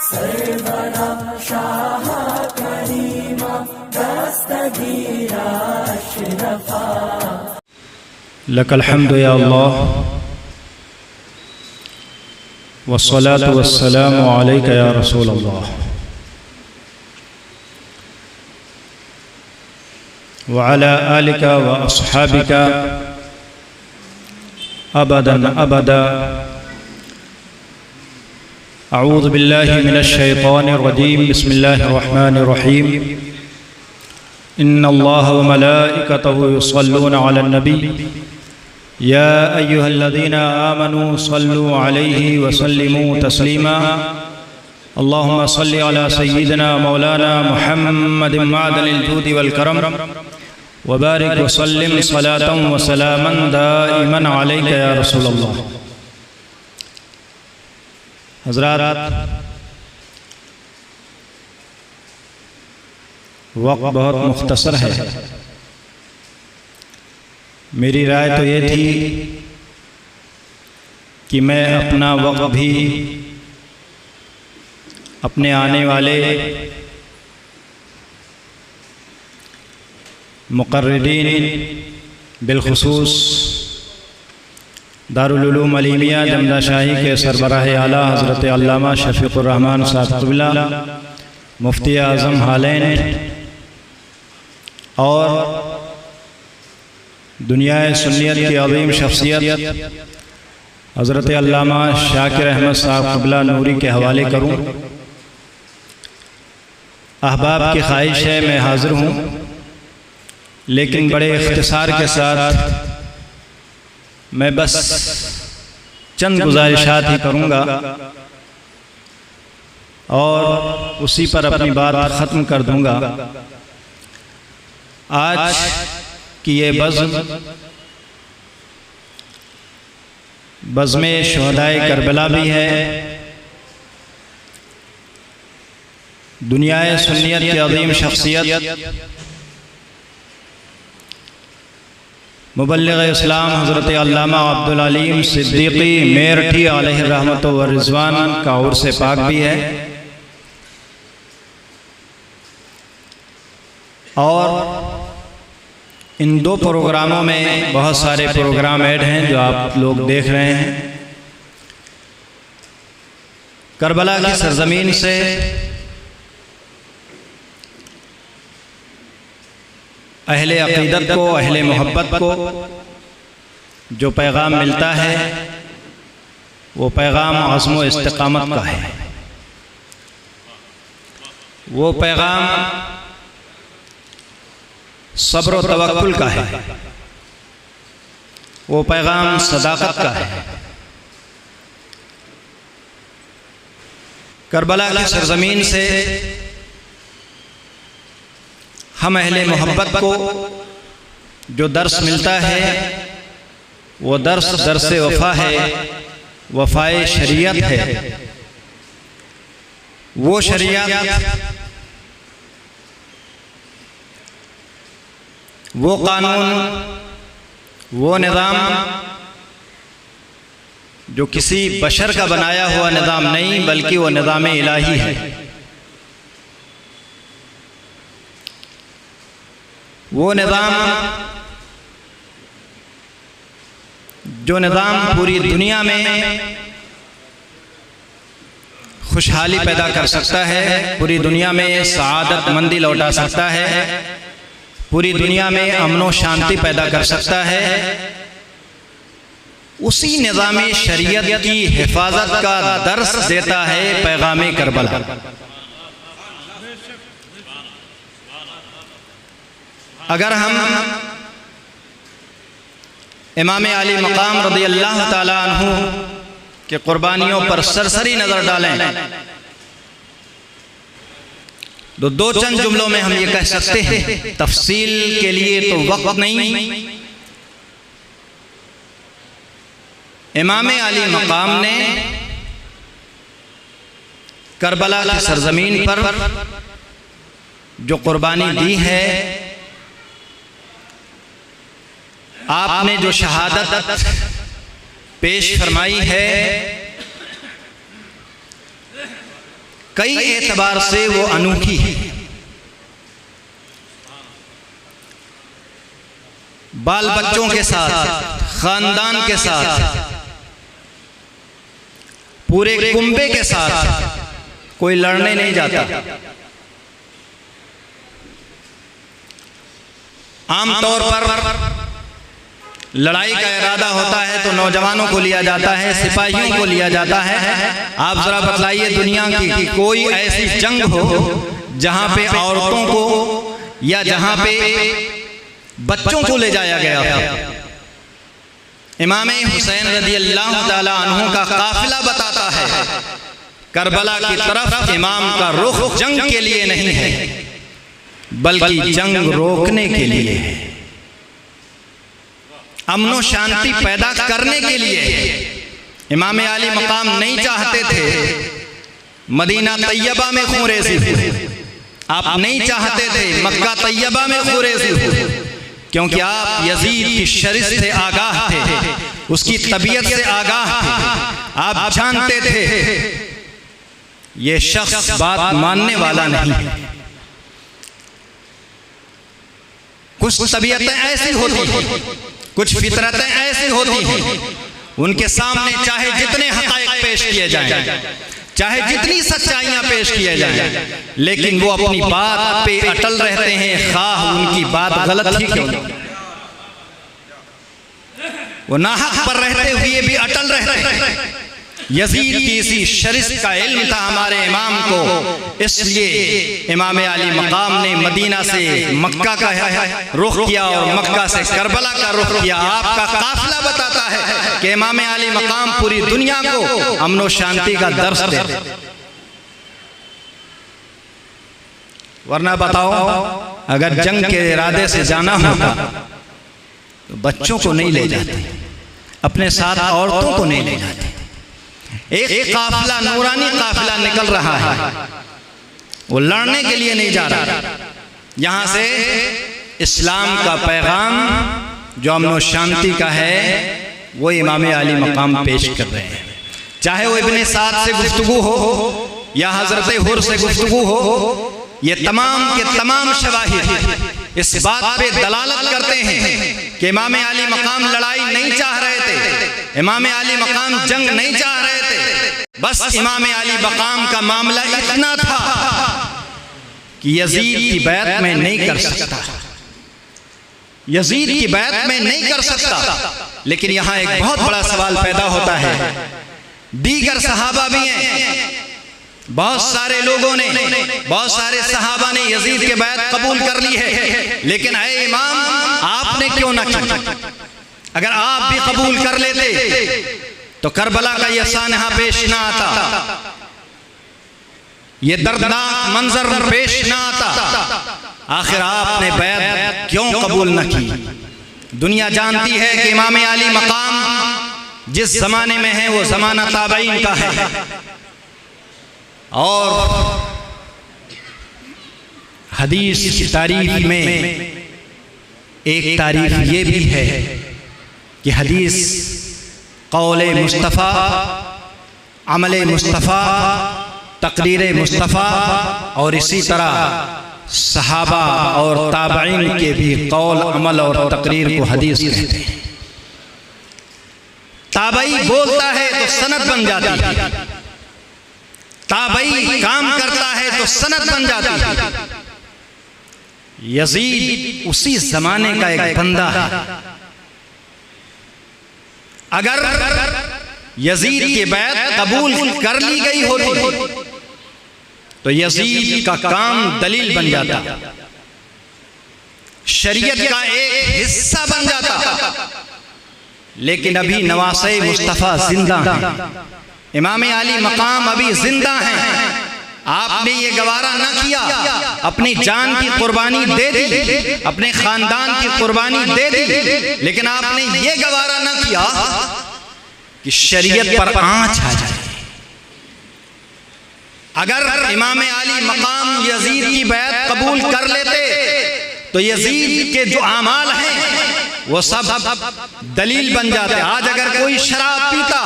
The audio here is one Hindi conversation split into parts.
सरवरा शाह करीमा दस्तगीरा अशरफा लकल हम्दु या अल्लाह वस्सलातु वस्सलामु अलैका या रसूल अल्लाह व अला आलिका व अस्हाबिका अबदन अबदा। अऊज़ु बिल्लाहि मिनश शैतानिर रजीम। बिस्मिल्लाहिर रहमानिर रहीम। इन्नल्लाह व मलाइकतहु युसल्लूना अलन नबी या अय्युहल्लज़ीना आमनू सल्लू अलैहि व सल्लिमू तस्लीमा। अल्लाहुम्मा सल्लि अला सय्यिदिना मौलाना मुहम्मदिन मअदनिल जूदि वल करम व बारिक व सल्लिम सलातन व सलामन दाइमन अलैका या रसूलल्लाह। हज़रात, वक्त बहुत मुख्तसर है। मेरी राय तो ये थी कि मैं अपना वक्त भी अपने आने वाले मुक़र्रिरीन बिलखुसूस दारुल उलूम अलीमिया जमना शाही के सरबराह आला हज़रत अल्लामा शफ़ीक़ुर रहमान साहब क़िबला मुफ्ती आज़म हालैन और दुनियाए सुन्नियत की अज़ीम शख्सियत हज़रत अल्लामा शाकिर अहमद साहब क़िबला नूरी के हवाले करूँ। अहबाब की ख्वाहिश है मैं हाज़िर हूँ, लेकिन बड़े इख्तिसार के साथ मैं बस चंद गुज़ारिशात ही करूँगा और उसी पर अपनी बात ख़त्म कर दूँगा। आज कि ये बज़्म शुहदाए करबला भी है। दुनियाए सुन्नियत की अज़ीम शख्सियत मुबल्लिग़ इस्लाम हज़रत अल्लामा अब्दुल अलीम सिद्दीक़ी मेरठी अलैहि रहमत व रिज़वान का उर्स पाक भी है। और इन दो प्रोग्रामों में बहुत सारे प्रोग्राम ऐड हैं जो आप लोग देख रहे हैं। करबला की सरजमीन से अहले अक़ीदत को, अहले मोहब्बत को जो पैगाम मिलता है वो पैगाम अज़्म व इस्तिक़ामत का है। वो पैगाम सब्र व तवक्कुल का है। वो पैगाम सदाक़त का है। करबला की सरज़मीन से हम अहले मोहब्बत को जो दर्स मिलता है वो दर्स वफ़ा है, वफ़ाए शरीयत है। वो शरीयत, वो कानून, वो निज़ाम जो किसी बशर का बनाया हुआ निज़ाम नहीं बल्कि वो निज़ाम इलाही है। वो निज़ाम जो निज़ाम पूरी दुनिया में खुशहाली पैदा कर सकता है, पूरी दुनिया में सआदत मंदी लौटा सकता है, पूरी दुनिया में अमन व शांति पैदा कर सकता है, उसी निज़ाम शरीयत की हिफाजत का दर्स देता है पैगाम करबला। अगर हम इमाम आली मकाम रज़ी अल्लाह ताला अन्हु के कुर्बानियों पर सरसरी नज़र डालें तो दो चंद जुमलों में हम ये कह सकते हैं, तफसील के लिए तो वक्त नहीं। इमाम आली मकाम ने करबला की सरजमीन पर जो कुर्बानी दी है, आपने जो शहादत पेश फरमाई है, कई एतबार से वो अनोखी है। बाल बच्चों के साथ, खानदान के साथ, पूरे कुंबे के साथ कोई लड़ने नहीं जाता। आमतौर पर लड़ाई का इरादा होता है तो नौजवानों को लिया जाता है, सिपाहियों को लिया जाता है। आप जरा बतलाइए दुनिया की कोई ऐसी जंग हो जहां पे औरतों को या जहां पे बच्चों को ले जाया गया था। इमाम हुसैन रज़ियल्लाहु ताला अन्हु का काफिला बताता है करबला की तरफ इमाम का रुख जंग के लिए नहीं है बल्कि जंग रोकने के लिए है, अमन शांति पैदा करने के लिए। इमाम आली मकाम नहीं चाहते थे मदीना तैयबा में खून रेज़ी हो, आप नहीं चाहते थे मक्का तैयबा में खून रेज़ी हो, क्योंकि आप यजीद की शरिस से आगाह थे, उसकी तबीयत से आगाह थे। आप जानते थे ये शख्स बात मानने वाला नहीं है। कुछ तबीयतें ऐसी होती हैं, कुछ फितरतें ऐसी होती हैं, उनके सामने चाहे जितने हक़ाइक़ पेश किए जाएं, चाहे जितनी सच्चाइयां पेश किए जाएं, लेकिन वो अपनी बात पे अटल रहते हैं, खाह उनकी बात गलत ही क्यों न। वो नाहक पर रहते हुए भी अटल रहते हैं। यजीद की इसी शरिस का इल्म था हमारे इमाम को, इसलिए इमाम आली मकाम ने मदीना से मक्का का रुख किया और मक्का से करबला का रुख किया। आपका काफिला बताता है कि इमाम आली मकाम पूरी दुनिया को अमन और शांति का दर्स दे। वरना बताओ अगर जंग के इरादे से जाना होता तो बच्चों को नहीं ले जाते, अपने साथ औरतों को नहीं ले जाते। एक काफिला, नूरानी काफिला निकल रहा है, वो लड़ने के लिए नहीं जा रहा। यहां से इस्लाम का पैगाम जो अमन और शांति का है वो इमाम आली मकाम पेश कर रहे हैं। चाहे वो इब्ने साद से गुफ्तगू हो या हजरत हुर से गुफ्तगू हो, ये तमाम के तमाम शवाहिद इस बात पे दलालत करते हैं कि इमाम आली मकाम लड़ाई नहीं चाह रहे थे, इमाम आली मकाम जंग नहीं चाह रहे थे। बस इमाम आली मकाम का मामला इतना था कि यजीद की बैत में नहीं कर सकता, यजीद की बैत में नहीं कर सकता। लेकिन यहां एक बहुत बड़ा सवाल पैदा होता है, दीगर सहाबा भी हैं, बहुत सारे लोगों ने, बहुत सारे सहाबा ने यजीद के बैत कबूल कर ली है, लेकिन ऐ इमाम आपने क्यों ना की? अगर आप भी कबूल कर लेते तो करबला का यह सानहा पेश ना आता, ये दर्दनाक मंजर पेश ना आता। आखिर आपने बैत क्यों कबूल न की? दुनिया जानती है कि इमाम आली मकाम जिस जमाने में है वो जमाना ताबईन का है, और हदीस की तारीफ में एक तारीफ ये भी है कि हदीस कौले मुस्तफ़ा, अमले मुस्तफ़ा, तकरीर मुस्तफ़ा और इसी तरह सहाबा और ताबईन के भी कौल, अमल और तकरीर को हदीस कहते हैं। ताबई बोलता है तो सनद बन जाती है, ताबई काम करता है तो सनद बन जाती है। यजीद उसी जमाने का एक बंदा है। अगर यजीद की बैत कबूल कर ली गई होती तो यजीद का काम दलील बन जाता, शरीयत का एक हिस्सा बन जाता। लेकिन अभी नवासे मुस्तफ़ा जिंदा हैं, इमाम आली मकाम अभी जिंदा हैं। आपने ये गवारा न किया, अपनी जान की कुर्बानी दे दी, अपने खानदान की कुर्बानी दे दी, लेकिन आपने ये गवारा न किया कि शरीयत पर आंच आ जाए। अगर इमाम आली मकाम यजीद की बैत कबूल कर लेते तो यजीद के जो आमाल हैं वो सब दलील बन जाते। आज अगर कोई शराब पीता,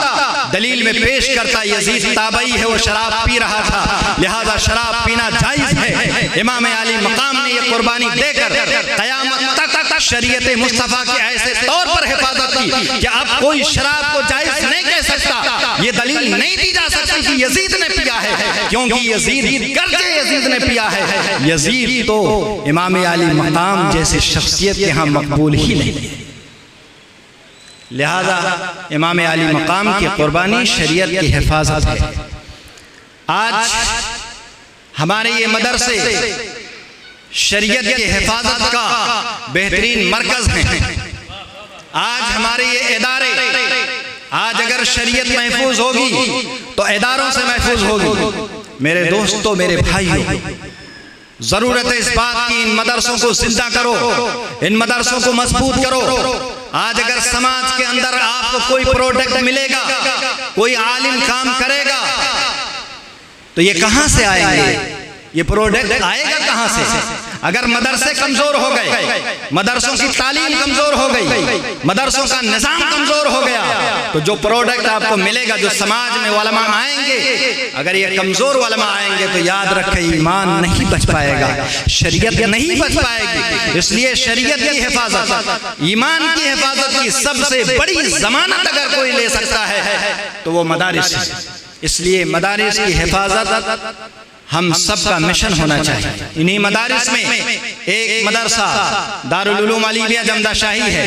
दलील में पेश करता यजीद ताबई है, वो शराब पी रहा था, लिहाजा शराब पीना जायज है। इमाम आली मकाम ने ये कुर्बानी देकर क़यामत तक शरीयत मुस्तफ़ा के ऐसे तौर पर हिफाजत की कि अब कोई शराब को जायज नहीं कह सकता। ये दलील नहीं दी जा सकती कि यजीद ने पिया है, क्योंकि यजीद करके यजीद ने पिया है। यजीद तो इमाम आली मकाम जैसे शख्सियत के यहाँ मकबूल ही नहीं है। लिहाजा इमाम आली मकाम की कुर्बानी शरीयत की हिफाजत है। आज हमारे ये मदरसे शरीयत की हिफाजत का बेहतरीन मरकज हैं। आज हमारे ये इदारे, आज अगर शरीयत महफूज होगी तो इदारों से महफूज होगी। मेरे दोस्तों, मेरे भाइयों, जरूरत है इस बात की इन मदरसों को जिंदा करो, इन मदरसों को मजबूत करो। आज अगर समाज के अंदर आपको कोई प्रोडक्ट मिलेगा, कोई आलिम काम करेगा, तो ये कहां से आएंगे? ये प्रोडक्ट आएगा कहां से? अगर मदरसे कमजोर हो गए, मदरसों की तालीम कमजोर हो गई, मदरसों का निजाम कमजोर हो गया, तो जो प्रोडक्ट आपको मिलेगा, जो समाज में उलमा आएंगे, अगर ये कमजोर उलमा आएंगे तो याद रखें ईमान नहीं बच पाएगा, शरीयत नहीं बच पाएगी। इसलिए शरीयत की हिफाजत, ईमान की हिफाजत की सबसे बड़ी जमानत अगर कोई ले सकता है तो वो मदारिस है। इसलिए मदारिस की हिफाजत हम सबका मिशन होना चाहिए। इन्हीं मदारिस में एक मदरसा दारुल उलूम अलीमिया जमदा शाही है।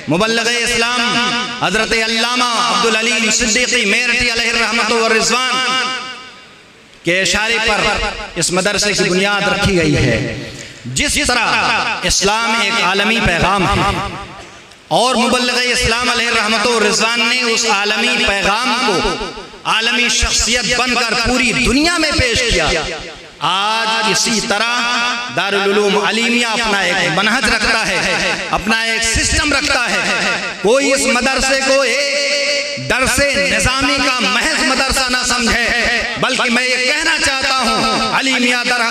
मुबल्लिग़ इस्लाम हज़रत अल्लामा अब्दुल अलीम सिद्दीक़ी मेरठी अलैहि रहमतु व रिज़वान के इशारे पर इस मदरसे की बुनियाद रखी गई है। जिस तरह इस्लाम एक आलमी पैगाम है और मुबल्लिग़ इस्लाम अलैहि रहमतु व रिज़वान ने उस आलमी पैगाम को आलमी शख्सियत बनकर पूरी दुनिया में पेश किया, आज इसी तरह दारुल उलूम अलीमिया अपना एक मनहज रखता है, अपना एक सिस्टम रखता है। कोई इस मदरसे को एक दरसे निजामी का महज मदरसा ना समझे, बल्कि मैं ये कहना चाहता हूँ अलीमिया दर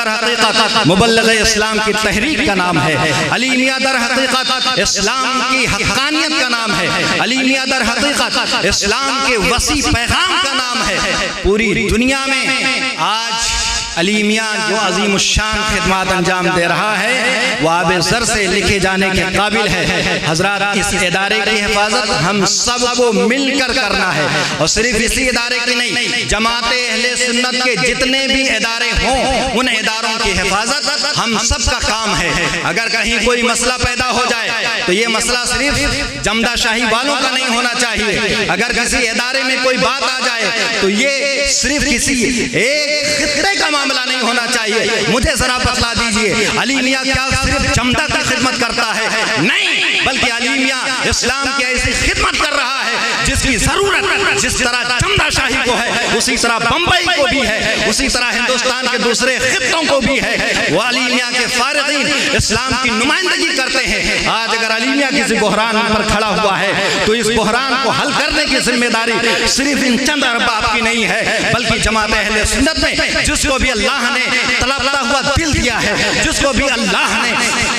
हकीकत मुबल्लिग़ इस्लाम की तहरीक का नाम है, अलीमिया दर हकीकत इस्लाम की हक़ानियत का नाम है, अलीमिया दर हकीकत इस्लाम के वसी पैगाम का नाम है। पूरी दुनिया में आज अलीमिया जो अजीम शान खिदमत अंजाम दे रहा है, वह आबे ज़र से लिखे जाने के काबिल है। हजरात, इस इदारे की हिफाजत हम सबको मिलकर करना है, और सिर्फ इसी इदारे की नहीं, जमाते अहले सुन्नत के जितने भी इदारे हों, उन इदारों की हिफाजत हम सब का काम है। अगर कहीं कोई मसला पैदा हो जाए तो ये मसला सिर्फ जमदा शाही वालों का नहीं होना चाहिए। अगर किसी इदारे में कोई बात आ जाए तो ये सिर्फ किसी एक खित्ते का मामला नहीं होना चाहिए। मुझे जरा बतला दीजिए, अलीमिया क्या सिर्फ जमदा की खिदमत करता है? नहीं, बल्कि अलीमिया इस्लाम की ऐसी खिदमत कर रहा है जिसकी जरूरत जिस तरह जमदा शाही को है, उसी तरह बंबई को भी है, उसी तरह हिंदुस्तान के दूसरे खित्तों को भी है। वो अलीमिया के फारिगीन इस्लाम की नुमाइंदगी करते हैं। आज अगर अलीमिया किसी बहरान पर खड़ा हुआ है तो इस बहरान को हल करने की जिम्मेदारी सिर्फ इन चंद अरबाब की नहीं है, बल्कि जमात अहले सुन्नत में जिसको भी अल्लाह ने तड़पता हुआ दिल दिया है, जिसको भी अल्लाह ने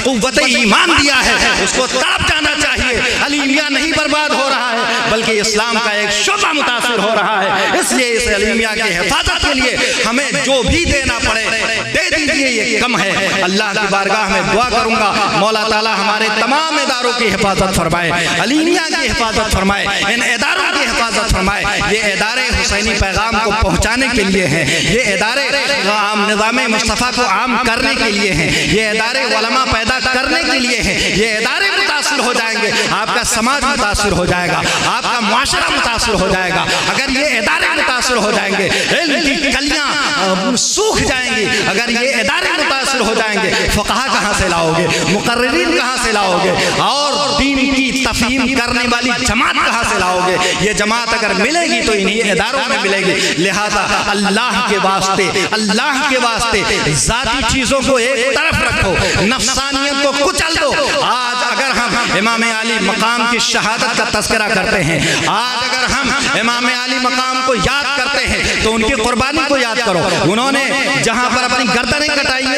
कुव्वत ईमान दिया है, उसको तड़प जाना चाहिए। अलीमिया नहीं बर्बाद हो रहा है, बल्कि इस्लाम का एक शोबा मुतासिर हो रहा है। इसलिए इस अलीमिया की हिफाजत के लिए हमें जो भी देना पड़े दे दीजिए, ये कम है। अल्लाह की बारगाह में दुआ करूंगा, मौला ताला हमारे तमाम इदारों की हिफाजत फरमाए, अलीमिया की हिफाजत फरमाए, इन इदारों की हिफाजत फरमाए। ये इदारे हुसैनी पैगाम को पहुँचाने के लिए हैं, ये इदारे आम निज़ाम मुस्तफ़ा को आम करने के लिए हैं, ये इदारे उलमा पैदा करने के लिए हैं। ये इदारे मुतासिर हो जाएंगे, आपका समाज मुतासिर हो जाएगा, आपका मुआशरा मुतासिर हो जाएगा। अगर ये इदारे मुतासिर हो जाएंगे, इनकी कलियां सूख जाएंगी। अगर ये इदारे मुतासिर हो जाएंगे, फ़क़हा कहाँ से लाओगे, मुक़र्रिरीन कहाँ से लाओगे, और दीन की तफ़हीम करने वाली जमात कहाँ से लाओगे? ये जमात अगर मिलेगी तो इन्हीं इदारों में मिलेगी। लिहाजा अल्लाह के वास्ते, अल्लाह के वास्ते ज़ाती चीज़ों को एक तरफ रखो, नफ्सानियत को कुचल दो। आज अगर हम इमाम अली मकाम की शहादत का तज़किरा करते हैं, आज अगर हम इमाम अली मकाम को याद करते हैं तो उनकी कुर्बानी को याद करो। उन्होंने जहां पर अपनी गर्दनें कटाई हैं,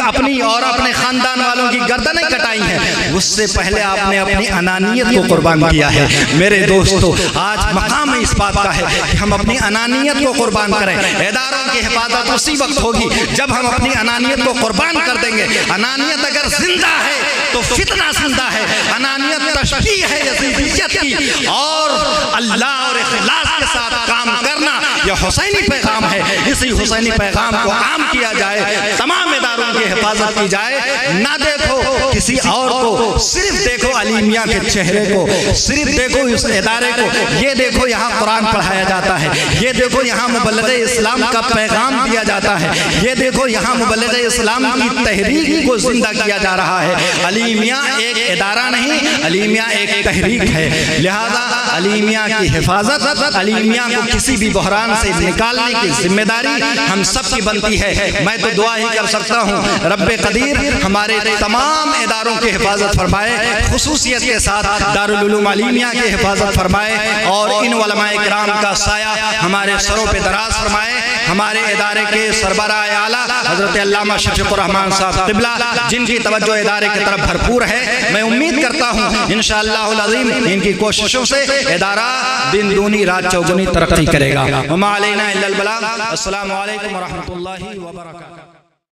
अपनी और अपने खानदान वालों की गर्दनें कटाई हैं, उससे पहले आपने अपनी अनानियत को कुर्बान किया है। मेरे दोस्तों, आज मकाम इस बात का है कि हम अपनी अनानियत को कुर्बान करें। इदारों की हिफाजत उसी वक्त होगी जब हम अपनी अनानियत को कुर्बान कर देंगे। अनानियत अगर जिंदा है तो फितना जिंदा है। अनानियत तशबीह है यज़ीदियत की, और अल्लाह और इखलास के साथ काम करना यह हुसैनी पैगाम है। इसी हुसैनी पैगाम को आम किया जाए, तमाम इदारों की हिफाजत की जाए। ना देखो किसी और को, सिर्फ देखो अली मियां के चेहरे को, सिर्फ देखो इस इदारे को। ये देखो यहाँ कुरान पढ़ाया जाता है, ये देखो यहाँ मुबल्लिग़ इस्लाम का पैगाम दिया जाता है, ये देखो यहाँ मुबल्लिग़ इस्लाम की तहरीक को जिंदा किया जा रहा है। अली मियां एक इदारा नहीं, अली मियां एक तहरीक है। लिहाजा अली मियां की हिफाजत, अली मियां को किसी भी बहरान से निकालने की जिम्मेदारी हम सब की बनती है। मैं तो दुआ ही कर सकता हूँ, रब्बे कदीर हमारे तमाम इदारों की हिफाजत फरमाए, खुसूसियत के साथ दारुल उलूम अली मियां की हिफाजत फरमाए, और इन उलमाए किराम का साया हमारे सरों पे दराज फरमाए। हमारे इदारे के सरबराह आला हज़रत अल्लामा शफ़ीक़ुर रहमान साहब क़िबला, जिनकी तवज्जो इदारे की तरफ भरपूर है, मैं उम्मीद करता हूँ इंशाअल्लाहुल अज़ीम इनकी कोशिशों से इदारा दिन दूनी रात चौगुनी तरक्की करेगा। वमा अलैना इल्लल बलाग। अस्सलामु अलैकुम व रहमतुल्लाहि व बरकातुहू।